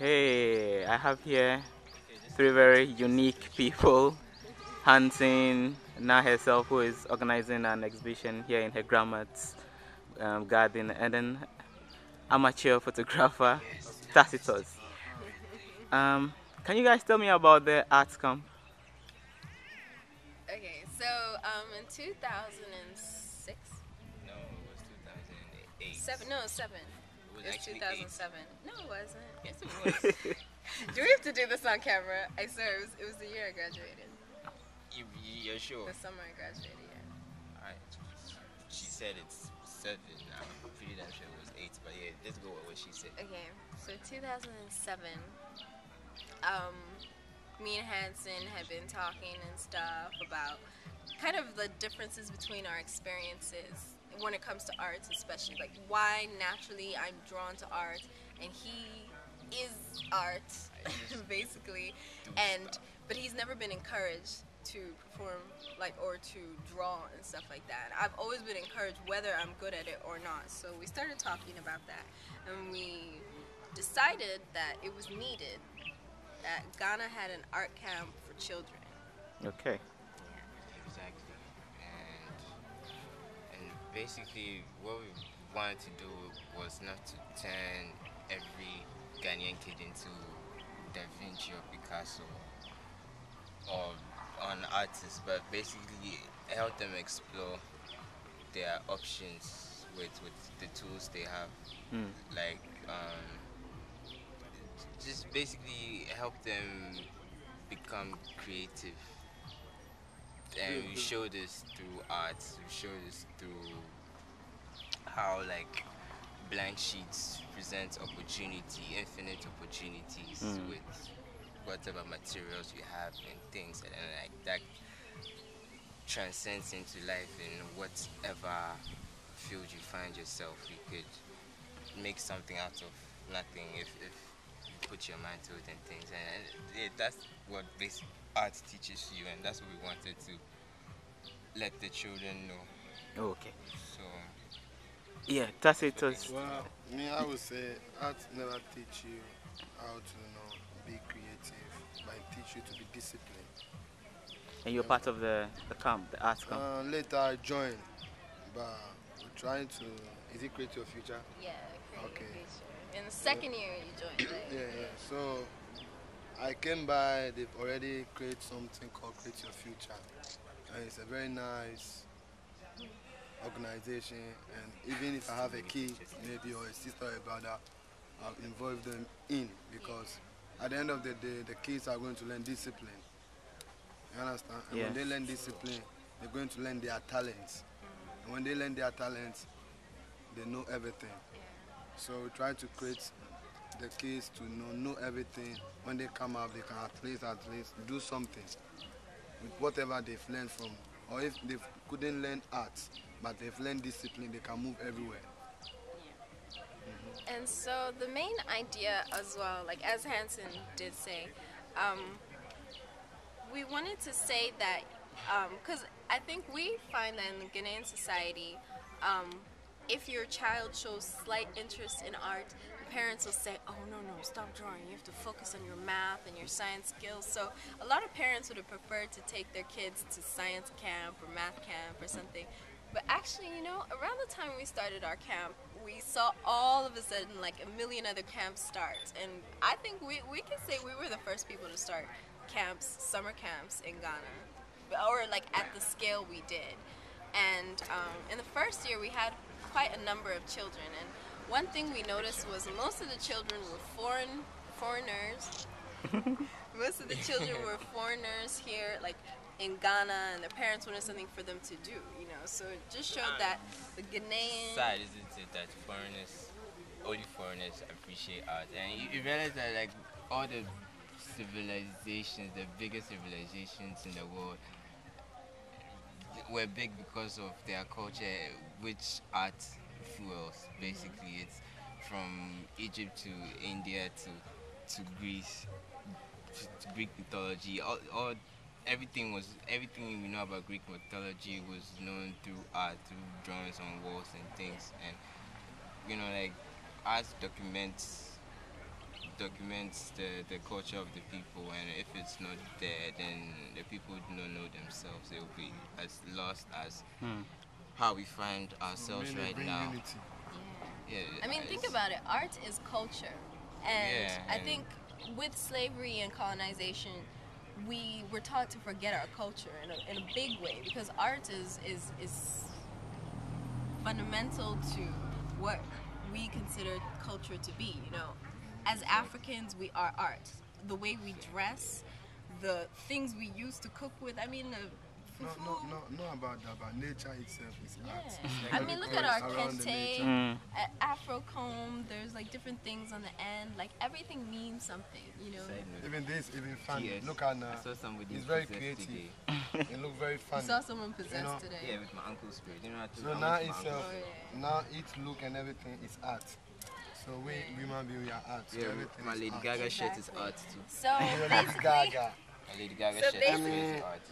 Hey, I have here three very unique people. Hanson, now herself, who is organizing an exhibition here in her grandma's garden, and then amateur photographer Tacitus. Um, can you guys tell me about the arts camp? Okay, so in 2006, No, it was 2008. no, seven. It was It was actually 2007. No, it wasn't. Yes, it was. Do we have to do this on camera? I swear, it was the year I graduated. You're sure? The summer I graduated, yeah. Alright. She said it's 7. I'm pretty damn sure it was 8. But yeah, let's go with what she said. Okay, so 2007, um, me and Hanson had been talking and stuff about kind of the differences between our experiences when it comes to arts, especially like why naturally I'm drawn to art and he is art basically, and but he's never been encouraged to perform like or to draw and stuff like that. I've always been encouraged whether I'm good at it or not. So we started talking about that and we decided that it was needed that Ghana had an art camp for children. Okay. Exactly. And basically, what we wanted to do was not to turn every Ghanaian kid into Da Vinci or Picasso or an artist, but basically help them explore their options with the tools they have. Mm. Like, just basically help them become creative. And we show this through art, we show this through how like blank sheets present opportunity, infinite opportunities with whatever materials you have and things, and like that transcends into life in whatever field you find yourself. You could make something out of nothing if you put your mind to it and things, and yeah, that's what basic art teaches you, and that's what we wanted to let the children know. Okay. So Yeah, Tacitus. Well, me, I would say art never teach you how to, be creative, but it teach you to be disciplined. And you're part of the camp, the arts camp. Later I joined, but we're trying to. Is it Create Your Future? Yeah, Okay. in the second year you joined, right? Yeah. So I came by. They've already created something called Create Your Future, and it's a very nice organization. And even if I have a kid, maybe or a sister or a brother, I'll involve them in because at the end of the day, the kids are going to learn discipline. You understand? And Yeah. when they learn discipline, they're going to learn their talents. And when they learn their talents, they know everything. So we try to create the kids to know everything. When they come out, they can at least do something with whatever they've learned from. Or if they couldn't learn art, but they've learned discipline, they can move everywhere. And so the main idea as well, like as Hanson did say, we wanted to say that, because I think we find that in the Ghanaian society, if your child shows slight interest in art, the parents will say, oh no, stop drawing, you have to focus on your math and your science skills. So a lot of parents would have preferred to take their kids to science camp or math camp or something. But actually, around the time we started our camp, we saw all of a sudden like a million other camps start. And I think we can say we were the first people to start camps, summer camps in Ghana, or like at the scale we did. And in the first year we had quite a number of children, and one thing we noticed was most of the children were foreigners. Most of the children were foreigners here, like in Ghana, and their parents wanted something for them to do, so it just showed that the Ghanaian... sad, isn't it, that only foreigners appreciate art, and you realize that like all the civilizations, the biggest civilizations in the world, were big because of their culture, which art fuels. Basically, it's from Egypt to India to Greece, to Greek mythology. All everything we know about Greek mythology was known through art, through drawings on walls and things. And like art documents documents the culture of the people, and if it's not there, then the people do not know themselves. They will be as lost as Hmm. how we find So ourselves really right bring now. unity. Yeah, I mean, think it's- about it. Art is culture, and Yeah, I and- think with slavery and colonization, we were taught to forget our culture in a big way, because art is fundamental to what we consider culture to be. You know, as Africans, we are art. The way we dress, the things we use to cook with. I mean, No, fufu. not about that, but nature itself is art. Yeah. I mean, look at our Around the kente, nature. Mm. Afro comb. There's like different things on the end. Like everything means something, you know. Side note. Even this, even fun. Yes. Look at I saw somebody it's very possessed creative. today. It looks very You fun. saw someone possessed know, today. Yeah, with my uncle's spirit. You know, I So told- I now went to my itself, Oh, yeah. now its look and everything is art. So we human being, we are art. So Yeah, everything my is Lady art. Gaga shirt is Exactly. art too. So Lady basically, Gaga. My Lady Gaga So shirt basically- is art.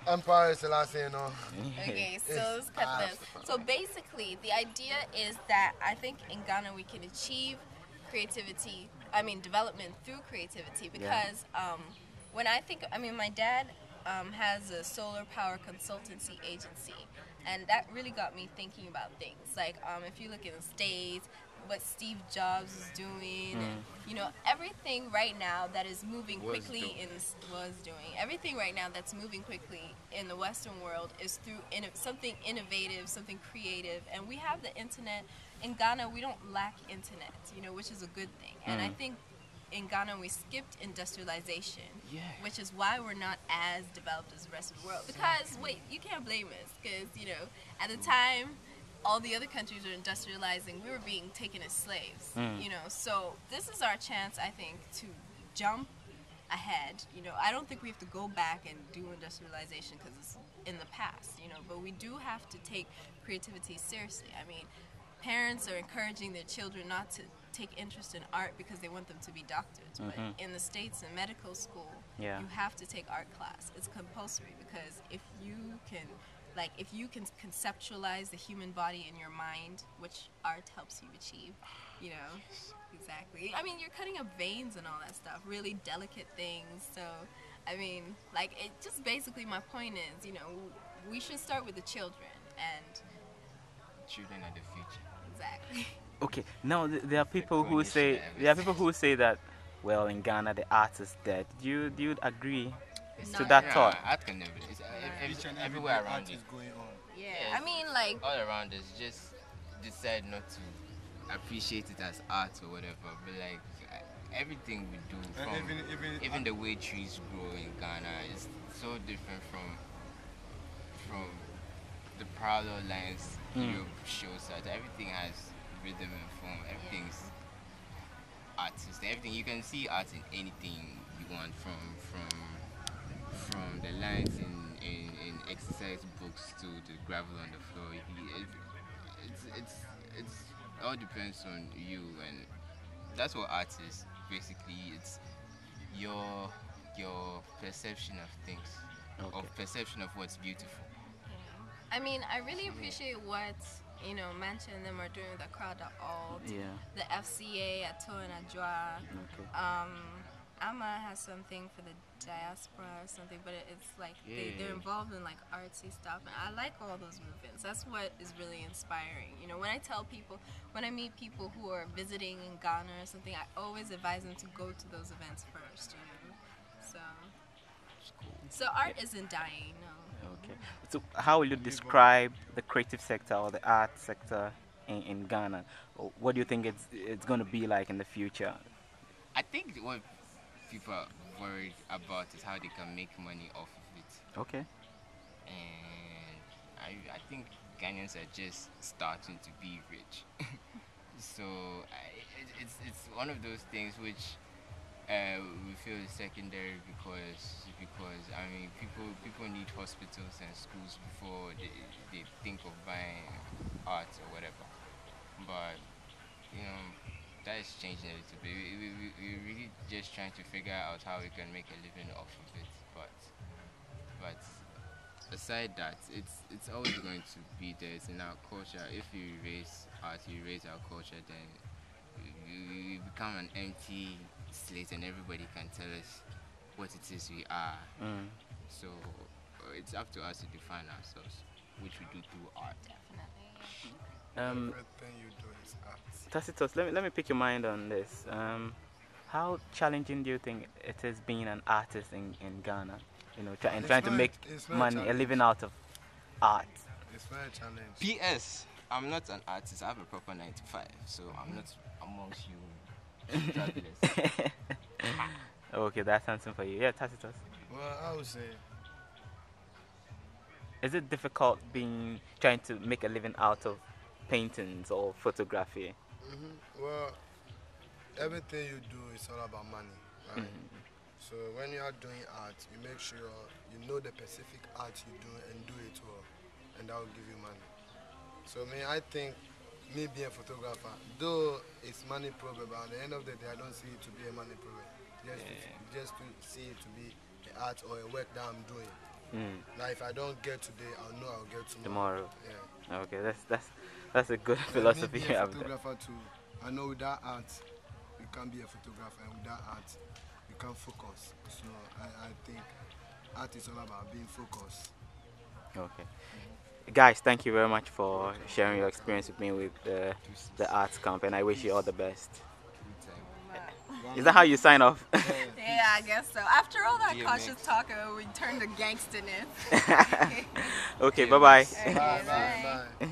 Empire Selassie, you know. okay, so It's let's cut art. this. So basically, the idea is that I think in Ghana we can achieve creativity. I mean, development through creativity, because when I think, I mean, my dad has a solar power consultancy agency, and that really got me thinking about things. Like, if you look in the States, what Steve Jobs is doing, and you know, everything right now that is moving Was quickly doing. everything right now that's moving quickly in the Western world is through something innovative, something creative, and we have the internet. In Ghana, we don't lack internet, you know, which is a good thing. And I think in Ghana we skipped industrialization, which is why we're not as developed as the rest of the world. Because wait, you can't blame us, because you know, at the time all the other countries were industrializing, we were being taken as slaves, you know. So this is our chance, I think, to jump ahead. You know, I don't think we have to go back and do industrialization because it's in the past, you know, but we do have to take creativity seriously. I mean, parents are encouraging their children not to take interest in art because they want them to be doctors, but in the States, in medical school, you have to take art class. It's compulsory, because if you can conceptualize the human body in your mind, which art helps you achieve, you know. Exactly. I mean, you're cutting up veins and all that stuff, really delicate things. So, I mean, like, it just basically, my point is, you know, we should start with the children, and Children are the future. exactly. Okay, now there are people who say that, well, in Ghana the art is dead. Do you agree to Not that at thought? Art can never. It's, Each and every everywhere day around art it. is going on. Yeah. Yeah, I mean, like, all around us, just decide not to appreciate it as art or whatever. But like everything we do, And from even the way trees grow in Ghana is so different from the parallel lines Europe shows us. Everything has rhythm and form. Everything's artistic. Everything you can see art in anything you want, from the lines in exercise books to the gravel on the floor. It's all depends on you, and that's what art is basically. It's your perception of things, of perception of what's beautiful. I mean, I really appreciate what, you know, Mancha and them are doing with the crowd.org, the FCA at Toa and Adjoa. Amma has something for the diaspora or something, but it's like they're involved in like artsy stuff, and I like all those movements. That's what is really inspiring. You know, when I meet people who are visiting in Ghana or something, I always advise them to go to those events first. You know, so art isn't dying. No. Okay. So how will you describe the creative sector or the art sector in Ghana? What do you think it's going to be like in the future? I think what people are worried about is how they can make money off of it. Okay. And I think Ghanaians are just starting to be rich. So it's one of those things which we feel is secondary because I mean people need hospitals and schools before they think of buying art or whatever. But you know, that is changing a little bit. We're really just trying to figure out how we can make a living off of it. But aside that, it's always going to be there. It's in our culture. If you erase art, you erase our culture, then we become an empty slate, and everybody can tell us what it is we are. So it's up to us to define ourselves, which we do through art. Definitely. Everything you do is art. Tacitus, let me pick your mind on this. How challenging do you think it is being an artist in Ghana? You know, and trying to make money, a living out of art. It's very challenging. P.S. I'm not an artist. I have a proper 9 to 5, so I'm not amongst you travelers. Okay, that's something for you. Yeah, Tacitus. Well, I would say Is it difficult trying to make a living out of paintings or photography? well, everything you do is all about money, right? So when you are doing art, you make sure you know the specific art you do and do it well, and that will give you money. So I think me being a photographer, though it's money problem, but at the end of the day, I don't see it to be a money problem. Just to see it to be an art or a work that I'm doing. Now, if I don't get today, I'll know I'll get tomorrow. Yeah. Okay, that's a good philosophy. Me being a photographer too, I know without art, you can't be a photographer, and without art, you can't focus. So I think art is all about being focused. Okay. Guys, thank you very much for sharing your experience with me with the arts camp, and I wish you all the best. Is that how you sign off? Yeah, I guess so. After all that cautious talk, we turned to gangsterness. Okay, bye-bye. Okay, Bye.